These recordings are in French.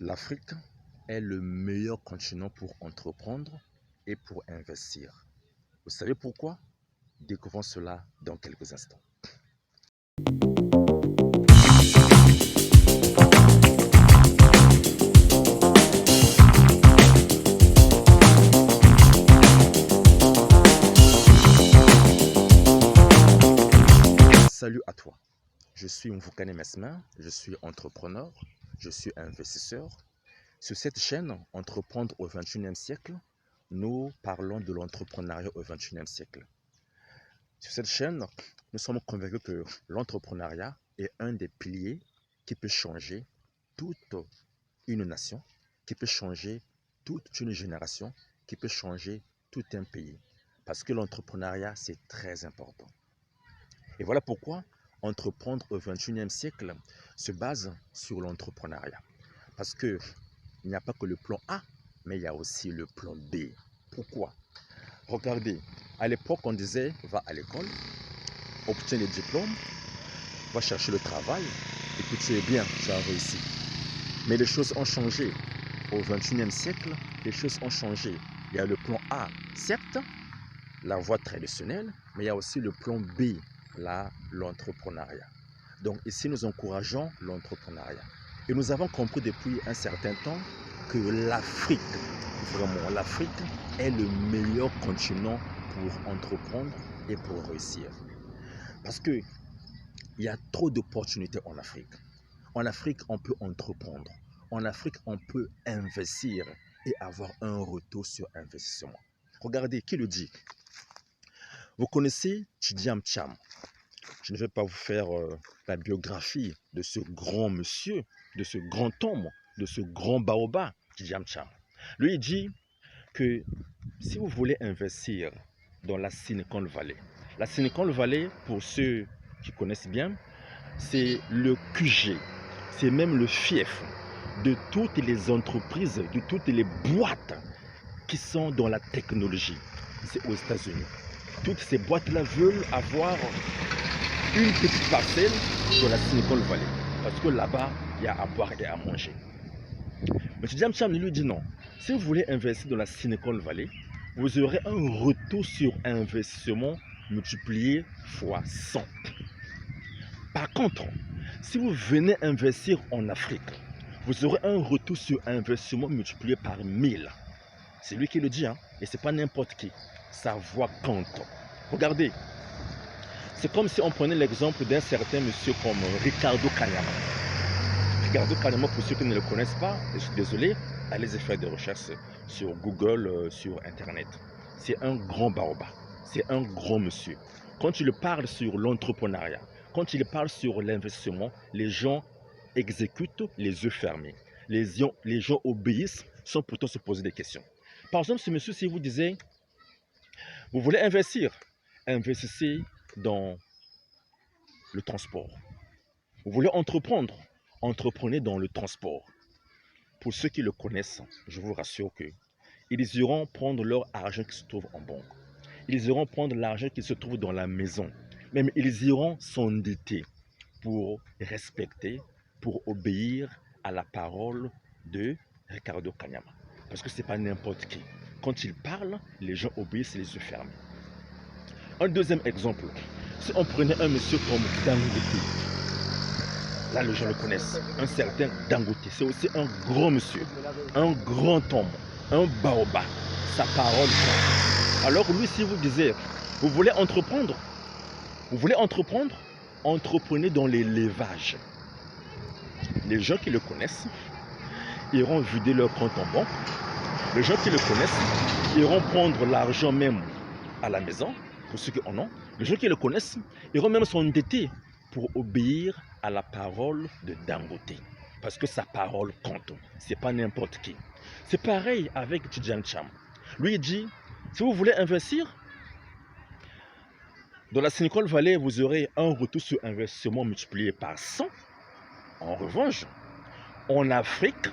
L'Afrique est le meilleur continent pour entreprendre et pour investir. Vous savez pourquoi? Découvrons cela dans quelques instants. Salut à toi, je suis Mvukane Mesmin, je suis entrepreneur, je suis investisseur. Sur cette chaîne, Entreprendre au XXIe siècle, nous parlons de l'entrepreneuriat au XXIe siècle. Sur cette chaîne, nous sommes convaincus que l'entrepreneuriat est un des piliers qui peut changer toute une nation, qui peut changer toute une génération, qui peut changer tout un pays. Parce que l'entrepreneuriat, c'est très important. Et voilà pourquoi entreprendre au XXIe siècle se base sur l'entrepreneuriat. Parce qu'il n'y a pas que le plan A, mais il y a aussi le plan B. Pourquoi? Regardez, à l'époque, on disait va à l'école, obtiens les diplômes, va chercher le travail, et puis tu es bien, tu as réussi. Mais les choses ont changé. Au XXIe siècle, les choses ont changé. Il y a le plan A, certes, la voie traditionnelle, mais il y a aussi le plan B, l'entrepreneuriat. Donc ici, nous encourageons l'entrepreneuriat. Et nous avons compris depuis un certain temps que l'Afrique, vraiment l'Afrique, est le meilleur continent pour entreprendre et pour réussir. Parce qu'il y a trop d'opportunités en Afrique. En Afrique, on peut entreprendre. En Afrique, on peut investir et avoir un retour sur investissement. Regardez, qui le dit? Vous connaissez Tidjam Thiam. Je ne vais pas vous faire la biographie de ce grand monsieur, de ce grand homme, de ce grand baobab, Tidjam Thiam. Lui, il dit que si vous voulez investir dans la Silicon Valley, la Silicon Valley, pour ceux qui connaissent bien, c'est le QG, c'est même le fief de toutes les entreprises, de toutes les boîtes qui sont dans la technologie. C'est aux États-Unis. Toutes ces boîtes-là veulent avoir une petite parcelle dans la Silicon Valley. Parce que là-bas, il y a à boire et à manger. Mais Tidjam Thiam lui dit non. Si vous voulez investir dans la Silicon Valley, vous aurez un retour sur investissement multiplié fois 100. Par contre, si vous venez investir en Afrique, vous aurez un retour sur investissement multiplié par 1000. C'est lui qui le dit, hein? Et ce n'est pas n'importe qui. Sa voix compte. Regardez, c'est comme si on prenait l'exemple d'un certain monsieur comme Ricardo Kanyama. Ricardo Kanyama, pour ceux qui ne le connaissent pas, je suis désolé, allez faire des recherches sur Google, sur Internet. C'est un grand baobab, c'est un grand monsieur. Quand il parle sur l'entrepreneuriat, quand il parle sur l'investissement, les gens exécutent les yeux fermés. Les gens obéissent sans pourtant se poser des questions. Par exemple, ce monsieur, si vous disiez, vous voulez investir, investissez dans le transport. Vous voulez entreprendre, entreprenez dans le transport. Pour ceux qui le connaissent, je vous rassure qu'ils iront prendre leur argent qui se trouve en banque. Ils iront prendre l'argent qui se trouve dans la maison. Même ils iront s'endetter pour respecter, pour obéir à la parole de Ricardo Kanyama. Parce que ce n'est pas n'importe qui. Quand il parle, les gens obéissent les yeux fermés. Un deuxième exemple, si on prenait un monsieur comme Dangote, là les gens le connaissent, un certain Dangote, c'est aussi un grand monsieur, un grand homme, un baobab, sa parole compte. Alors lui, si vous disiez, vous voulez entreprendre, entreprenez dans l'élevage. Les gens qui le connaissent iront vider leur compte en banque. Les gens qui le connaissent iront prendre l'argent même à la maison, pour ceux qui en ont. Les gens qui le connaissent iront même s'endetter pour obéir à la parole de Dangote. Parce que sa parole compte. Ce n'est pas n'importe qui. C'est pareil avec Tidjam Thiam. Lui, il dit, si vous voulez investir, dans la Silicon Valley, vous aurez un retour sur investissement multiplié par 100. En revanche, en Afrique,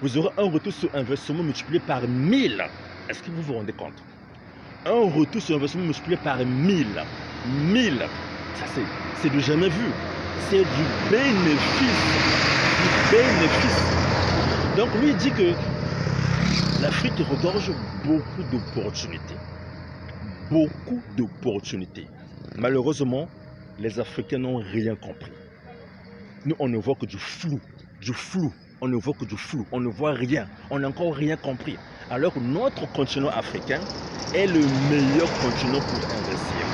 vous aurez un retour sur investissement multiplié par 1000. Est-ce que vous vous rendez compte? Un retour sur investissement multiplié par 1000. 1000. Ça, c'est du jamais vu. C'est du bénéfice. Donc lui il dit que l'Afrique regorge beaucoup d'opportunités. Beaucoup d'opportunités. Malheureusement, les Africains n'ont rien compris. Nous, on ne voit que du flou. Du flou. On ne voit que du flou. On ne voit rien. On n'a encore rien compris. Alors que notre continent africain est le meilleur continent pour investir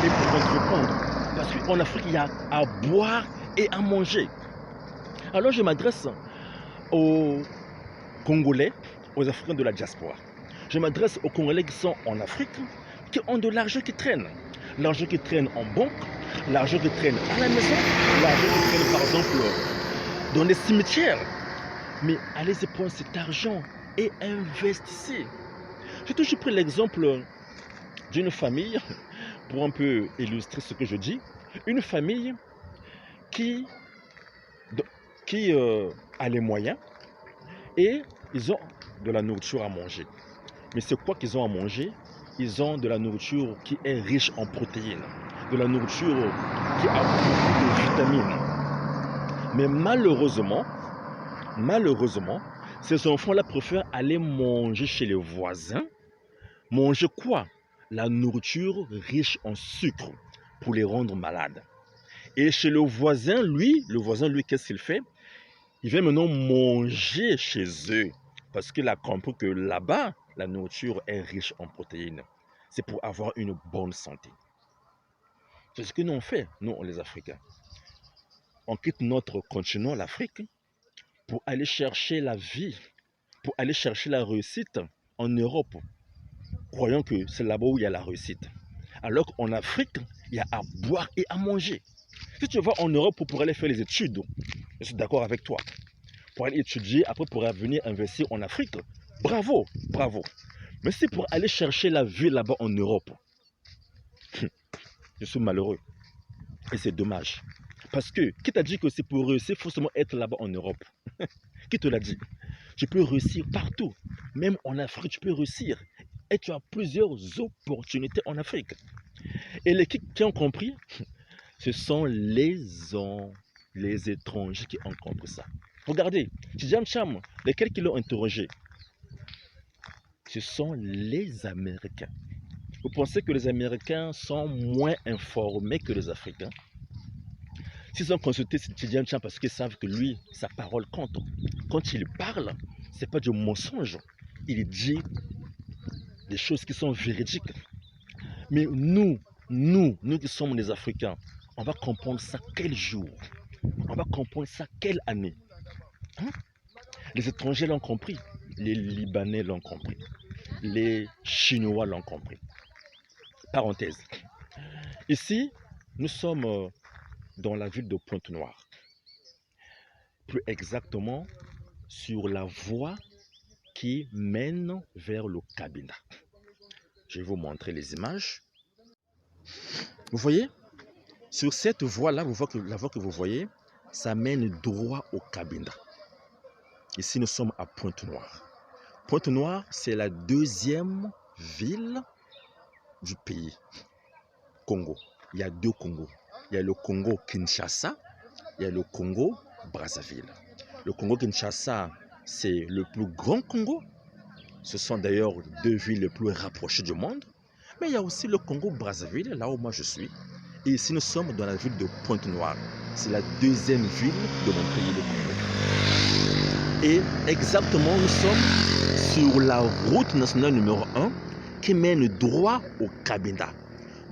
et pour entreprendre. Parce qu'en Afrique, il y a à boire et à manger. Alors je m'adresse aux Congolais, aux Africains de la diaspora. Je m'adresse aux Congolais qui sont en Afrique, qui ont de l'argent qui traîne. L'argent qui traîne en banque, l'argent qui traîne à la maison, l'argent qui traîne par exemple dans les cimetières. Mais allez-y prendre cet argent et investissez. J'ai toujours pris l'exemple d'une famille, pour un peu illustrer ce que je dis, une famille qui a les moyens et ils ont de la nourriture à manger. Mais c'est quoi qu'ils ont à manger? Ils ont de la nourriture qui est riche en protéines, de la nourriture qui a beaucoup de vitamines. Mais malheureusement, ces enfants-là préfèrent aller manger chez les voisins. Manger quoi? La nourriture riche en sucre pour les rendre malades. Et chez le voisin, lui, qu'est-ce qu'il fait? Il vient maintenant manger chez eux. Parce qu'il a compris que là-bas, la nourriture est riche en protéines. C'est pour avoir une bonne santé. C'est ce que nous on fait, nous les Africains. On quitte notre continent, l'Afrique, pour aller chercher la vie, pour aller chercher la réussite en Europe. Croyons que c'est là-bas où il y a la réussite. Alors qu'en Afrique, il y a à boire et à manger. Si tu vas en Europe pour aller faire les études, je suis d'accord avec toi. Pour aller étudier, après pour venir investir en Afrique, bravo, bravo. Mais c'est pour aller chercher la vie là-bas en Europe. Je suis malheureux. Et c'est dommage. Parce que, qui t'a dit que c'est pour réussir, il faut seulement être là-bas en Europe? Qui te l'a dit? Tu peux réussir partout. Même en Afrique, tu peux réussir. Et tu as plusieurs opportunités en Afrique. Et les qui ont compris, ce sont les étrangers qui ont compris ça. Regardez, Tidjane Cham, lesquels qui l'ont interrogé? Ce sont les Américains. Vous pensez que les Américains sont moins informés que les Africains? S'ils ont consulté Tidjane Cham parce qu'ils savent que lui, sa parole compte. Quand il parle, ce n'est pas du mensonge. Il dit des choses qui sont véridiques. Mais nous qui sommes les Africains, on va comprendre ça quel jour? On va comprendre ça quelle année? Hein? Les étrangers l'ont compris. Les Libanais l'ont compris. Les Chinois l'ont compris. Parenthèse. Ici, nous sommes dans la ville de Pointe-Noire. Plus exactement, sur la voie qui mène vers le Cabinda. Je vais vous montrer les images. Vous voyez, sur cette voie-là, la voie que vous voyez, ça mène droit au Cabinda. Ici, nous sommes à Pointe-Noire. Pointe-Noire, c'est la deuxième ville du pays, Congo. Il y a deux Congos. Il y a le Congo Kinshasa, il y a le Congo Brazzaville. Le Congo Kinshasa, c'est le plus grand Congo. Ce sont d'ailleurs deux villes les plus rapprochées du monde. Mais il y a aussi le Congo Brazzaville, là où moi je suis. Et ici, nous sommes dans la ville de Pointe-Noire. C'est la deuxième ville de mon pays, le Congo. Et exactement, nous sommes sur la route nationale numéro 1 qui mène droit au Cabinda.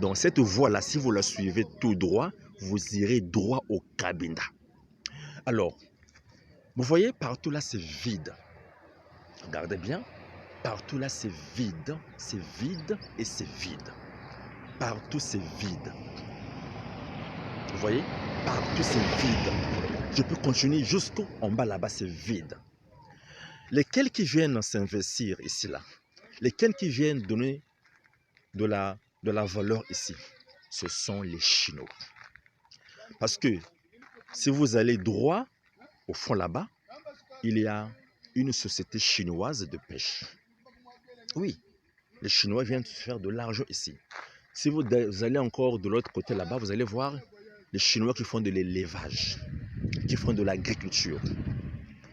Donc cette voie-là, si vous la suivez tout droit, vous irez droit au Cabinda. Alors, vous voyez, partout là, c'est vide. Regardez bien. Partout là, c'est vide et c'est vide. Partout, c'est vide. Vous voyez? Partout, c'est vide. Je peux continuer jusqu'en bas là-bas, c'est vide. Lesquels qui viennent s'investir ici là? Lesquels qui viennent donner de la valeur ici? Ce sont les Chinois. Parce que si vous allez droit au fond là-bas, il y a une société chinoise de pêche. Oui, les Chinois viennent faire de l'argent ici. Si vous allez encore de l'autre côté là-bas, vous allez voir les Chinois qui font de l'élevage, qui font de l'agriculture.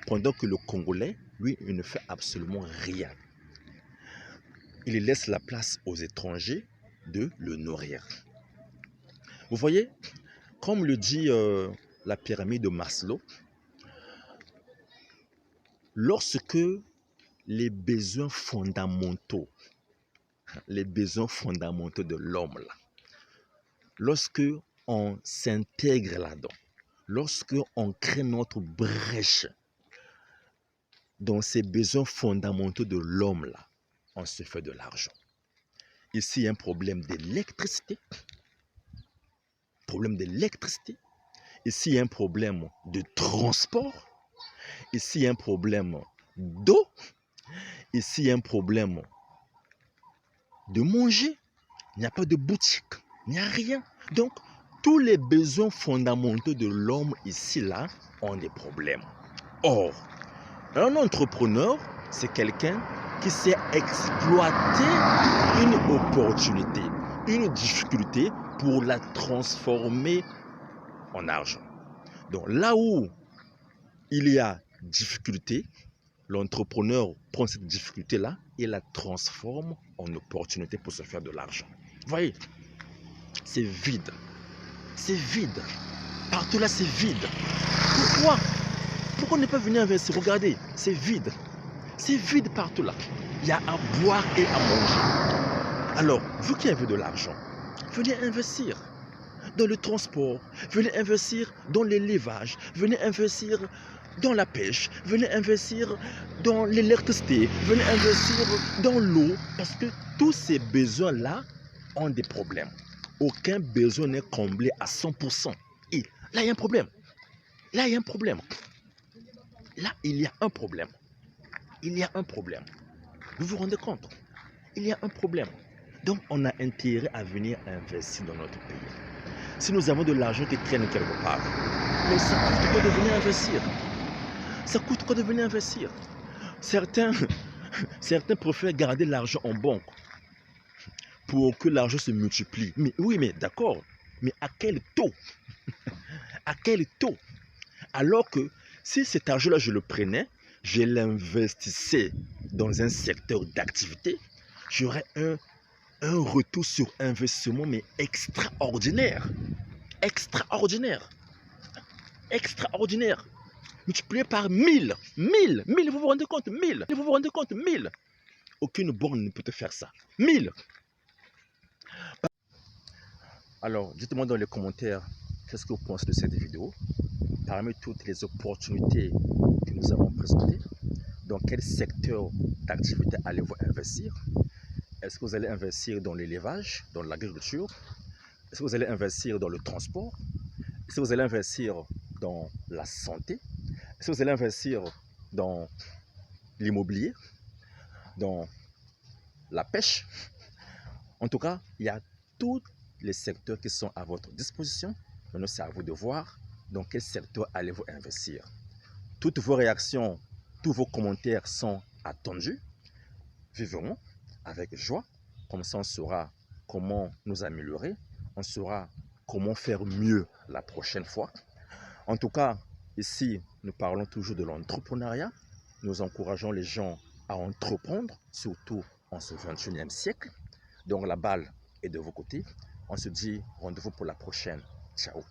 Pendant que le Congolais lui, il ne fait absolument rien. Il laisse la place aux étrangers de le nourrir. Vous voyez, comme le dit la pyramide de Maslow, lorsque les besoins fondamentaux de l'homme, lorsque on s'intègre là-dedans, lorsque on crée notre brèche dans ces besoins fondamentaux de l'homme, là, on se fait de l'argent. Ici, il y a un problème d'électricité. Ici, il y a un problème de transport. Ici, il y a un problème d'eau. Ici, il y a un problème de manger. Il n'y a pas de boutique. Il n'y a rien. Donc, tous les besoins fondamentaux de l'homme ici, là, ont des problèmes. Or, un entrepreneur, c'est quelqu'un qui sait exploiter une opportunité, une difficulté pour la transformer en argent. Donc là où il y a difficulté, l'entrepreneur prend cette difficulté-là et la transforme en opportunité pour se faire de l'argent. Vous voyez, c'est vide. C'est vide. Partout là, c'est vide. Pourquoi? Pourquoi ne pas venir investir? Regardez, c'est vide. C'est vide partout là. Il y a à boire et à manger. Alors, vous qui avez de l'argent, venez investir dans le transport, venez investir dans l'élevage, venez investir dans la pêche, venez investir dans l'électricité, venez investir dans l'eau, parce que tous ces besoins-là ont des problèmes. Aucun besoin n'est comblé à 100%. Et là, il y a un problème. Là, il y a un problème. Là, il y a un problème. Il y a un problème. Vous vous rendez compte? Il y a un problème. Donc, on a intérêt à venir investir dans notre pays. Si nous avons de l'argent qui traîne quelque part, mais ça coûte quoi de venir investir? Ça coûte quoi de venir investir? Certains préfèrent garder l'argent en banque pour que l'argent se multiplie. Mais oui, mais d'accord. Mais à quel taux? À quel taux? Alors que si cet argent-là, je le prenais, je l'investissais dans un secteur d'activité, j'aurais un retour sur investissement, mais extraordinaire. Extraordinaire. Extraordinaire. Multiplié par 1000. 1000. Vous vous rendez compte? 1000. Vous vous rendez compte? 1000. Aucune borne ne peut te faire ça. 1000. Alors, dites-moi dans les commentaires, qu'est-ce que vous pensez de cette vidéo? Parmi toutes les opportunités que nous avons présentées, dans quel secteur d'activité allez-vous investir? Est-ce que vous allez investir dans l'élevage, dans l'agriculture? Est-ce que vous allez investir dans le transport? Est-ce que vous allez investir dans la santé? Est-ce que vous allez investir dans l'immobilier, dans la pêche? En tout cas, il y a tous les secteurs qui sont à votre disposition. Maintenant, c'est à vous de voir dans quel secteur allez-vous investir. Toutes vos réactions, tous vos commentaires sont attendus. Vivons avec joie. Comme ça, on saura comment nous améliorer. On saura comment faire mieux la prochaine fois. En tout cas, ici, nous parlons toujours de l'entrepreneuriat. Nous encourageons les gens à entreprendre, surtout en ce 21e siècle. Donc la balle est de vos côtés. On se dit rendez-vous pour la prochaine. Ciao.